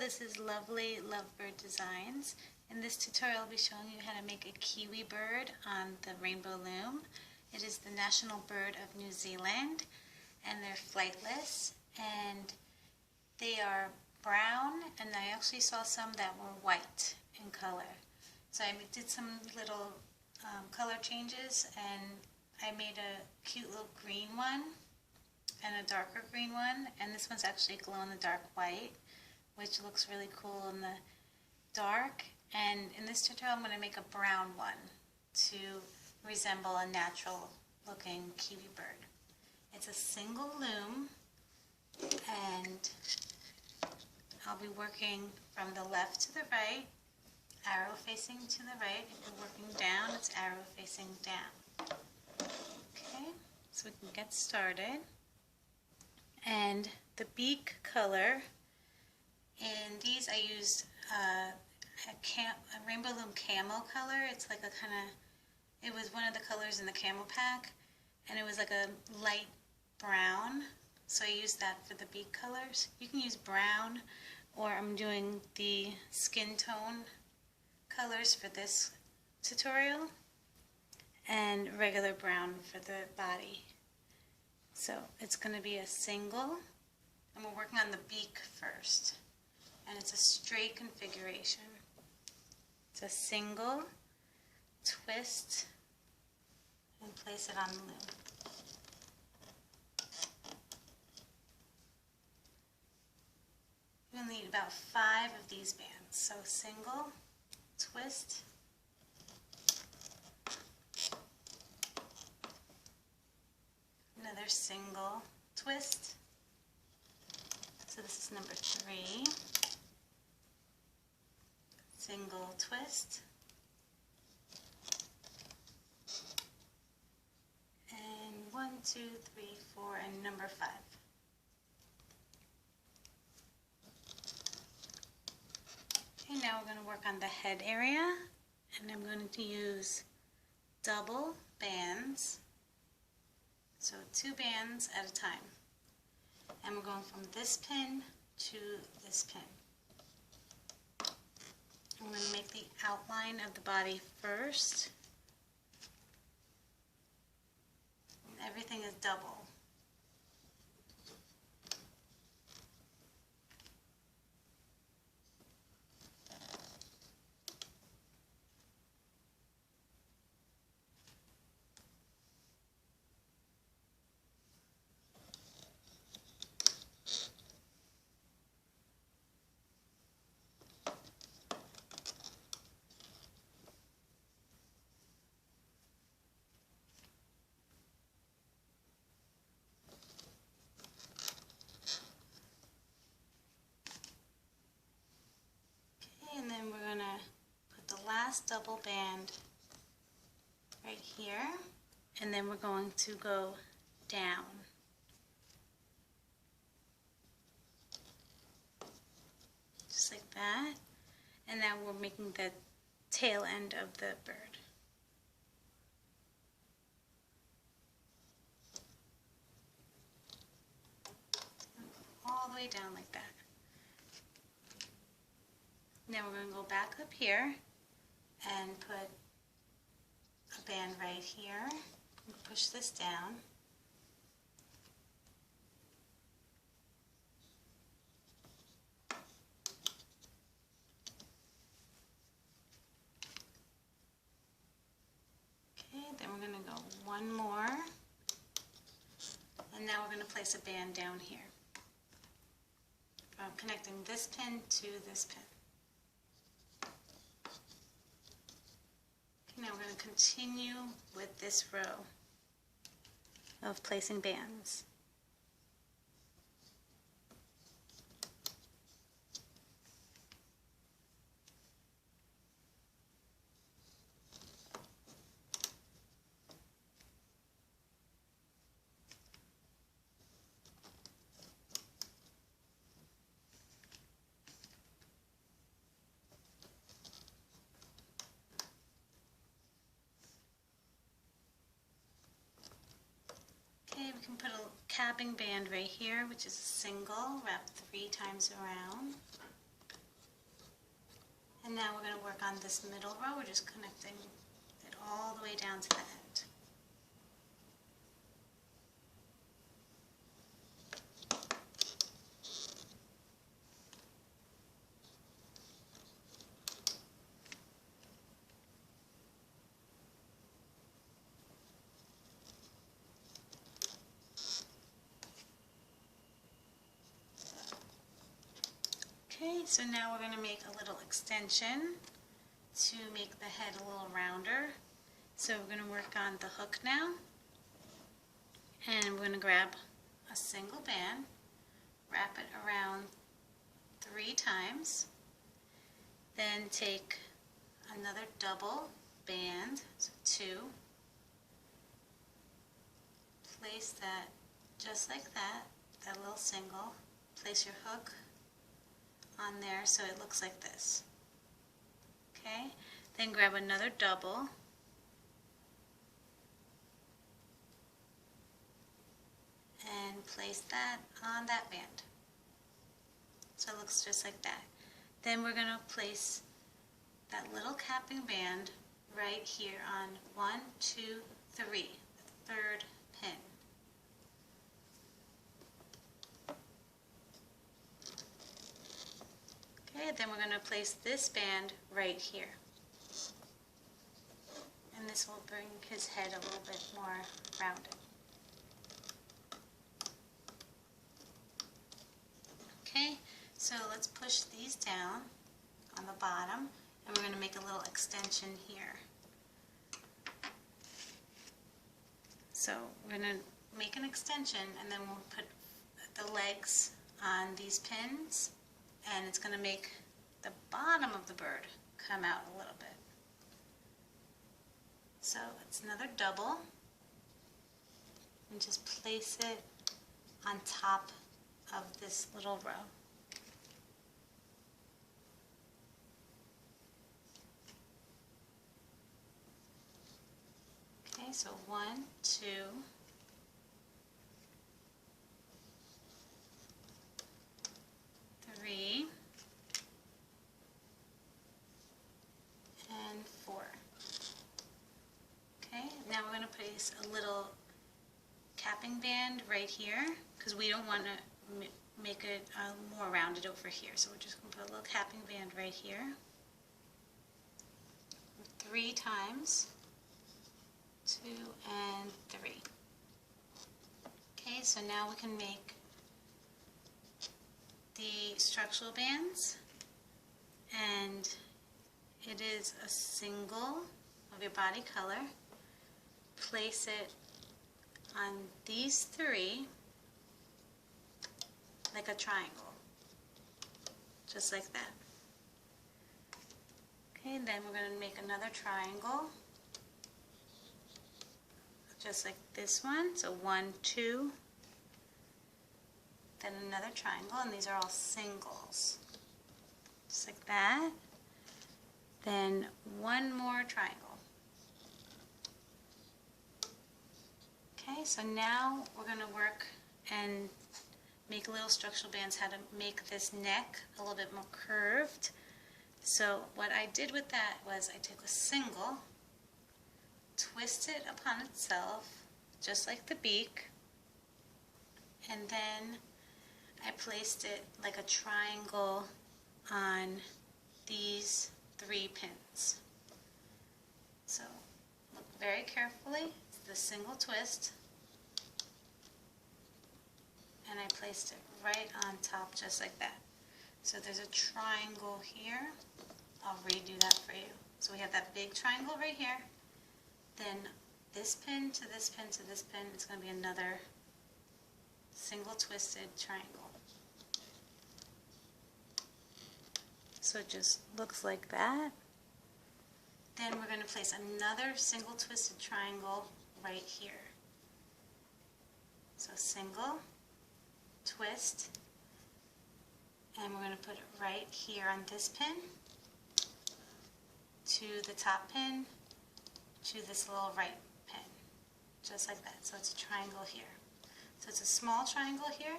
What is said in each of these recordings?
this is Lovely Lovebird Designs. In this tutorial I'll be showing you how to make a kiwi bird on the rainbow loom. It is the national bird of New Zealand and they're flightless and they are brown, and I actually saw some that were white in color. So I did some little color changes and I made a cute little green one and a darker green one, and this one's actually glow-in-the-dark white, which looks really cool in the dark. And in this tutorial I'm going to make a brown one to resemble a natural looking kiwi bird. It's a single loom and I'll be working from the left to the right, arrow facing to the right. If you're working down, it's arrow facing down. Okay, so we can get started. And the beak color, in these I used a rainbow loom camo color. It's like a kind of, it was one of the colors in the camo pack, and it was like a light brown, so I used that for the beak colors. You can use brown, or I'm doing the skin tone colors for this tutorial, and regular brown for the body. So it's going to be a single, and we're working on the beak first, and it's a straight configuration. It's a single, twist, and place it on the loom. You'll need about 5 of these bands. So single, twist, another single, twist. So this is number 3. Single, twist, and 1, 2, 3, 4, and number 5. Okay, now we're going to work on the head area, and I'm going to use double bands, so 2 bands at a time, and we're going from this pin to this pin. I'm going to make the outline of the body first. And everything is double. And then we're going to put the last double band right here, and then we're going to go down. Just like that. And now we're making the tail end of the bird. All the way down like that. Now we're going to go back up here and put a band right here. Push this down. Okay, then we're going to go one more. And now we're going to place a band down here. I'm connecting this pin to this pin. Now we're going to continue with this row of placing bands. Okay, we can put a capping band right here, which is a single, wrapped 3 times around. And now we're going to work on this middle row. We're just connecting it all the way down to the end. Okay, so now we're going to make a little extension to make the head a little rounder. So we're going to work on the hook now, and we're going to grab a single band, wrap it around 3 times, then take another double band, so 2, place that just like that, that little single, place your hook on there so it looks like this. Okay, then grab another double, and place that on that band. So it looks just like that. Then we're going to place that little capping band right here on 1, 2, 3, the 3rd pin. Okay, then we're going to place this band right here. And this will bring his head a little bit more rounded. Okay, so let's push these down on the bottom, and we're going to make a little extension here. So we're going to make an extension, and then we'll put the legs on these pins, and it's going to make the bottom of the bird come out a little bit. So it's another double, and just place it on top of this little row. Okay, so 1, 2, 3, and 4. Okay, now we're going to place a little capping band right here, because we don't want to make it more rounded over here. So we're just going to put a little capping band right here. 3 times. 2 and 3. Okay, so now we can make the structural bands, and it is a single of your body color. Place it on these 3 like a triangle, just like that. Okay, then we're going to make another triangle, just like this one. So 1, 2, then another triangle, and these are all singles, just like that. Then one more triangle. Okay, so now we're going to work and make little structural bands, how to make this neck a little bit more curved. So what I did with that was I took a single, twist it upon itself, just like the beak, and then I placed it like a triangle on these 3 pins. So look very carefully, it's the single twist, and I placed it right on top just like that. So there's a triangle here. I'll redo that for you. So we have that big triangle right here, then this pin to this pin to this pin, it's going to be another single twisted triangle. So it just looks like that. Then we're going to place another single twisted triangle right here. So single, twist, and we're going to put it right here on this pin, to the top pin, to this little right pin, just like that. So it's a triangle here. So it's a small triangle here,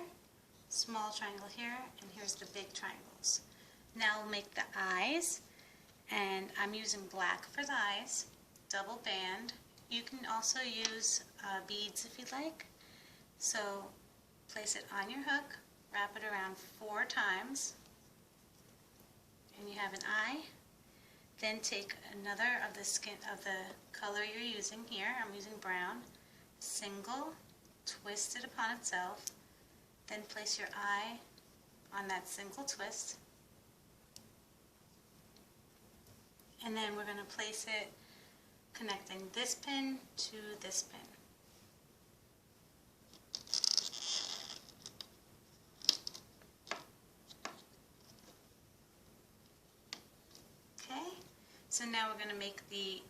and here's the big triangles. Now we'll make the eyes, And I'm using black for the eyes, double band. You can also use beads if you like. So place it on your hook, wrap it around 4 times, and you have an eye. Then take another of the color you're using here. I'm using brown. Single, twist it upon itself, then place your eye on that single twist, and then we're going to place it connecting this pin to this pin. Okay, so now we're going to make the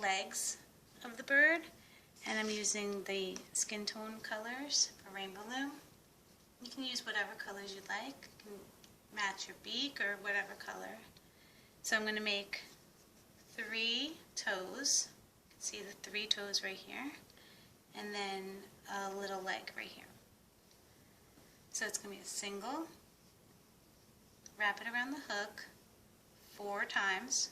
legs of the bird, and I'm using the skin tone colors for Rainbow Loom. You can use whatever colors you like. You can match your beak or whatever color. So I'm going to make 3 toes. You can see the 3 toes right here, and then a little leg right here. So it's going to be a single, wrap it around the hook 4 times.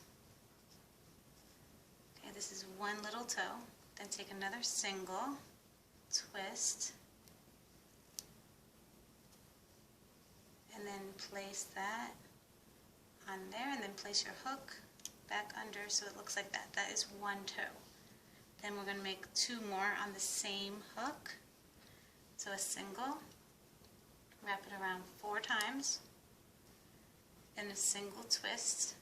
Okay, this is one little toe. Then take another single, twist, and then place that on there, and then place your hook back under so it looks like that. That is one toe. Then we're going to make 2 more on the same hook. So a single, wrap it around 4 times, then a single twist,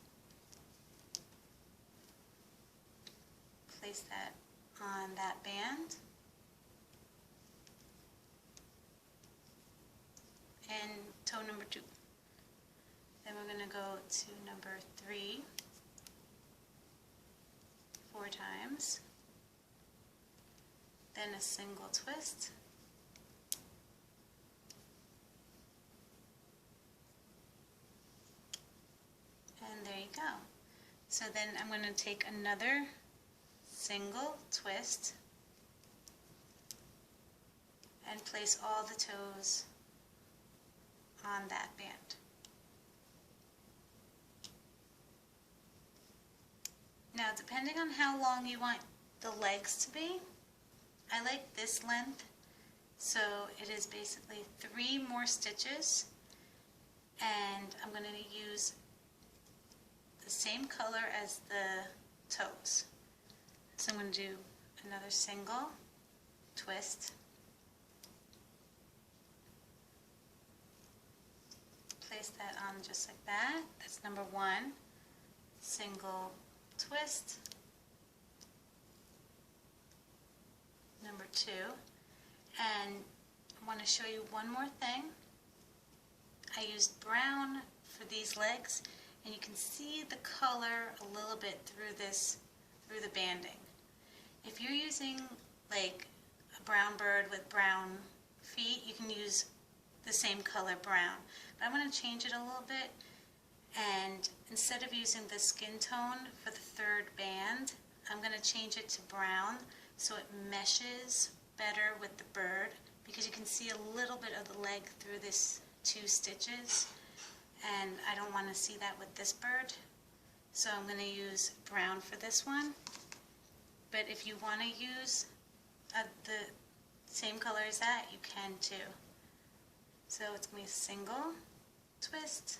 place that on that band, and toe number 2. Then we're going to go to number 3 4 times, then a single twist, and there you go. So then I'm going to take another single twist and place all the toes on that band. Now, depending on how long you want the legs to be, I like this length, so it is basically 3 more stitches, and I'm going to use the same color as the toes. So I'm going to do another single, twist, place that on just like that. That's number 1, single, twist, number 2, and I want to show you one more thing. I used brown for these legs, and you can see the color a little bit through the banding. If you're using like a brown bird with brown feet, you can use the same color brown. But I'm going to change it a little bit, and instead of using the skin tone for the 3rd band, I'm going to change it to brown so it meshes better with the bird, because you can see a little bit of the leg through this 2 stitches, and I don't want to see that with this bird. So I'm going to use brown for this one. But if you want to use the same color as that, you can too. So it's going to be a single, twist,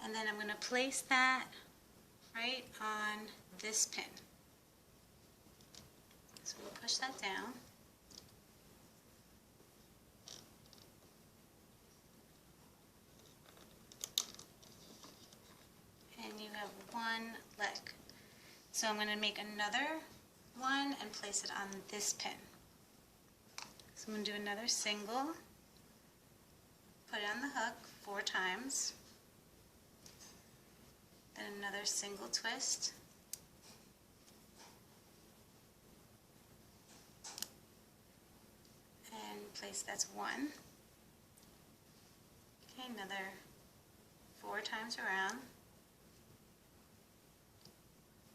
and then I'm going to place that right on this pin. So we'll push that down. And you have 1 leg. So I'm going to make another one and place it on this pin. So I'm going to do another single, put it on the hook 4 times, then another single twist, and place, that's 1. Okay, another 4 times around,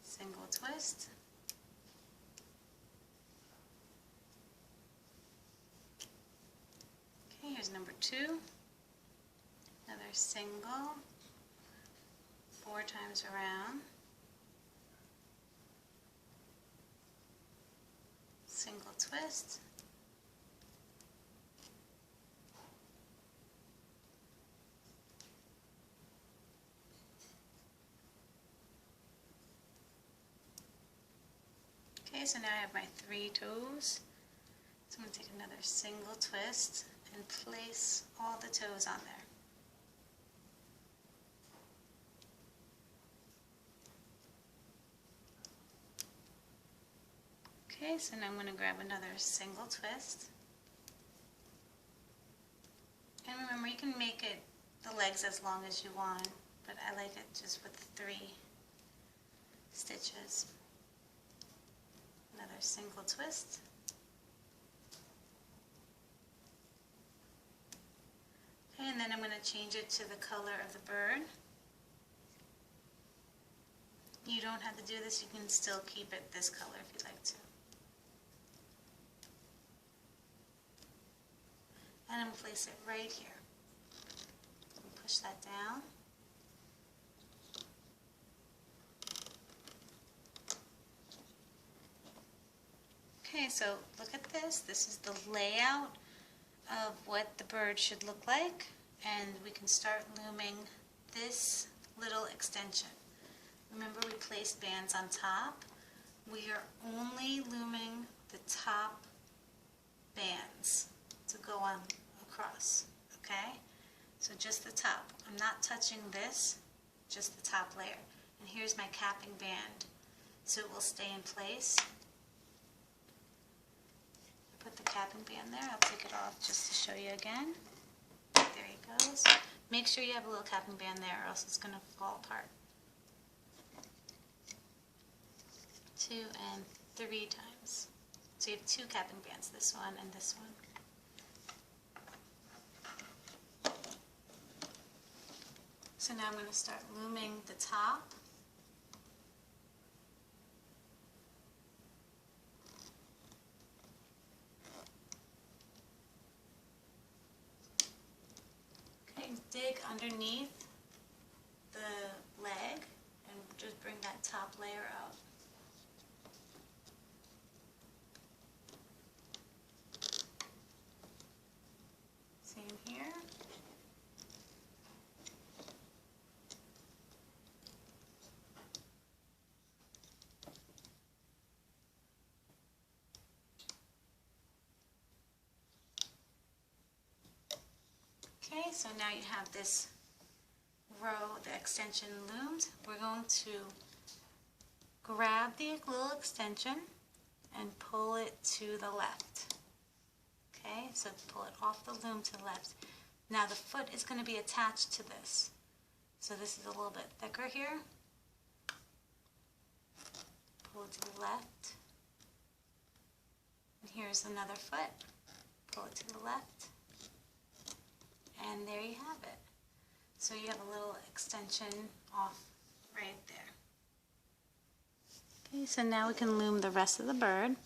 single twist, okay, here's number 2, Another single, 4 times around, single twist, okay, so now I have my 3 toes. So I'm going to take another single twist and place all the toes on there. Okay, so now I'm going to grab another single twist. And remember, you can make it the legs as long as you want, but I like it just with 3 stitches. Another single twist. Okay, and then I'm going to change it to the color of the bird. You don't have to do this, you can still keep it this color if you'd like to. And I'm going to place it right here. Push that down. Okay, so look at this. This is the layout of what the bird should look like, and we can start looming this little extension. Remember, we placed bands on top. We are only looming the top bands to go on across, okay? So just the top. I'm not touching this, just the top layer. And here's my capping band, so it will stay in place. Put the capping band there. I'll take it off just to show you again. There he goes. Make sure you have a little capping band there, or else it's going to fall apart. 2 and 3 times. So you have 2 capping bands, this one and this one. So now I'm going to start looming the top. Okay, dig underneath the leg and just bring that top layer out. Same here. Okay, so now you have this row, the extension loomed. We're going to grab the little extension and pull it to the left. Okay, so pull it off the loom to the left. Now the foot is going to be attached to this. So this is a little bit thicker here. Pull it to the left. And here's another foot. Pull it to the left. And there you have it. So you have a little extension off right there. Okay, so now we can loom the rest of the bird.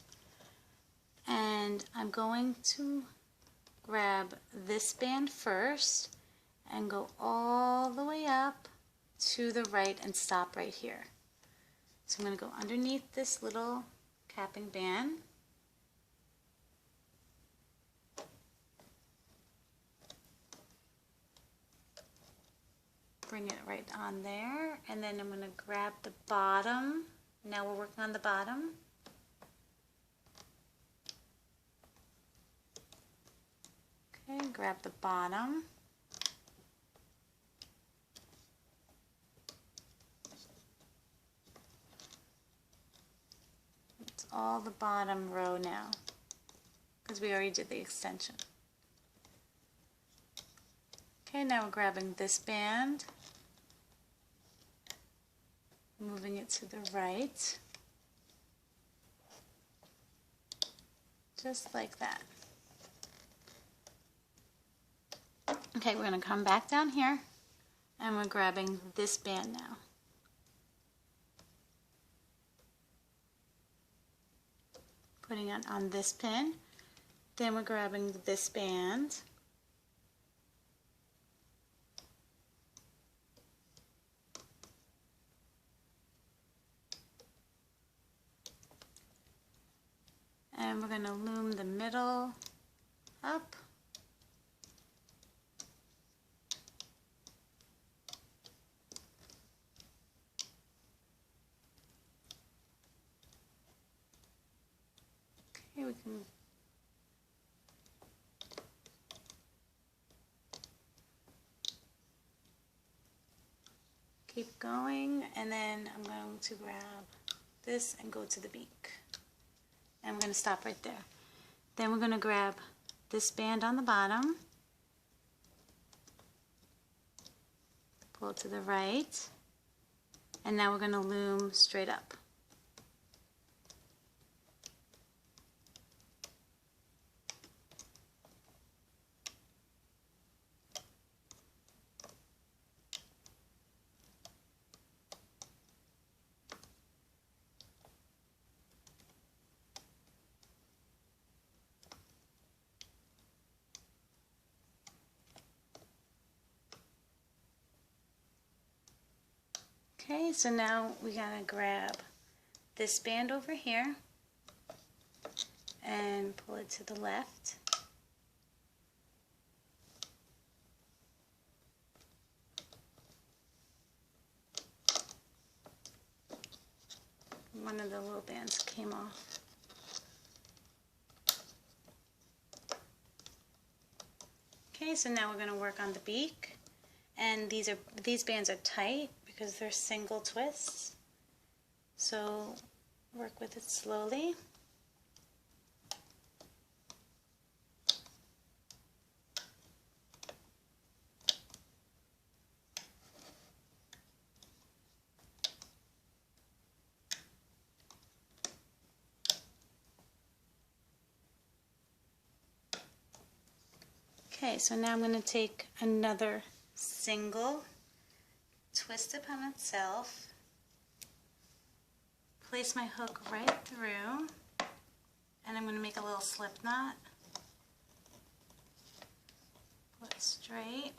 And I'm going to grab this band first and go all the way up to the right and stop right here. So I'm going to go underneath this little capping band. Bring it right on there, and then I'm going to grab the bottom. Now we're working on the bottom. Okay, grab the bottom. It's all the bottom row now, because we already did the extension. Okay, now we're grabbing this band, moving it to the right, just like that. Okay, we're going to come back down here, and we're grabbing this band now. Putting it on this pin, then we're grabbing this band, And we're going to loom the middle up. Okay, we can keep going, and then I'm going to grab this and go to the beak. And we're going to stop right there. Then we're going to grab this band on the bottom, pull it to the right, and now we're going to loom straight up. Okay, so now we gotta grab this band over here and pull it to the left. One of the little bands came off. Okay, so now we're going to work on the beak, and these bands are tight because they're single twists, so work with it slowly. Okay, so now I'm going to take another single, twist upon itself, place my hook right through, and I'm going to make a little slip knot, pull it straight,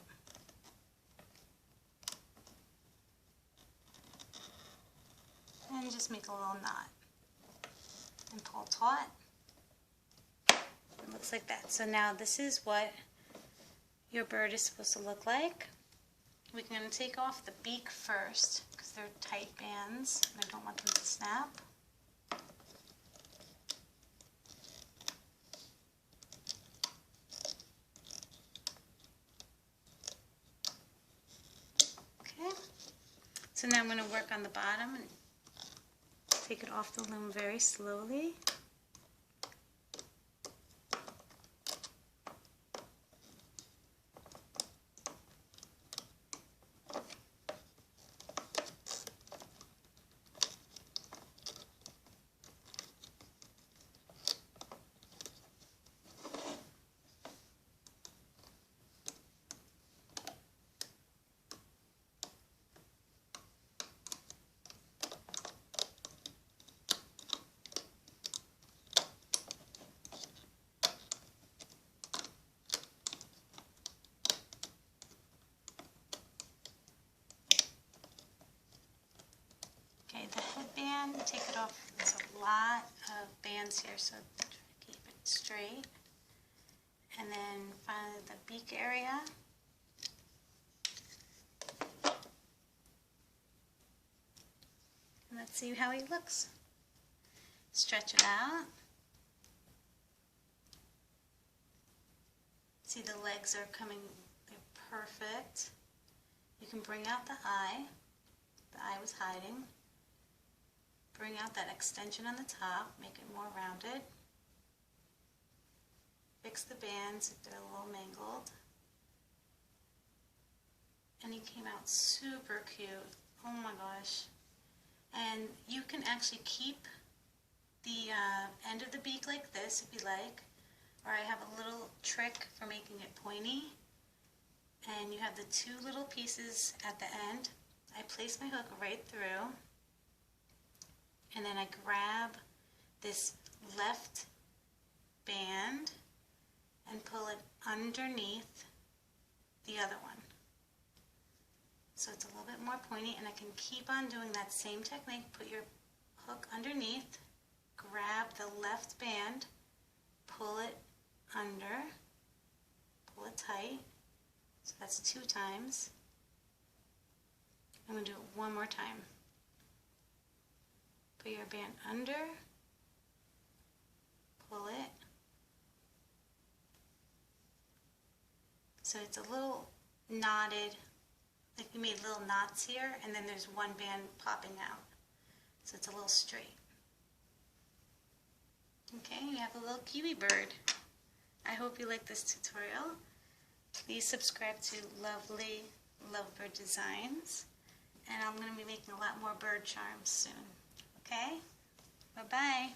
and just make a little knot, and pull taut. It looks like that. So now this is what your bird is supposed to look like. We're going to take off the beak first because they're tight bands and I don't want them to snap. Okay, so now I'm going to work on the bottom and take it off the loom very slowly. The headband, take it off. There's a lot of bands here, so try to keep it straight. And then finally the beak area. And let's see how he looks. Stretch it out. See, the legs are coming, they're perfect. You can bring out the eye. The eye was hiding. Bring out that extension on the top, make it more rounded. Fix the bands if they're a little mangled. And he came out super cute. Oh my gosh. And you can actually keep the end of the beak like this if you like. Or I have a little trick for making it pointy. And you have the two little pieces at the end. I place my hook right through. And then I grab this left band and pull it underneath the other one. So it's a little bit more pointy, and I can keep on doing that same technique. Put your hook underneath, grab the left band, pull it under, pull it tight, so that's 2 times. I'm going to do it one more time. Put your band under, pull it, so it's a little knotted, like you made little knots here, and then there's one band popping out, so it's a little straight. Okay, you have a little kiwi bird. I hope you like this tutorial. Please subscribe to Lovely Lovebird Designs, and I'm going to be making a lot more bird charms soon. Okay? Bye-bye.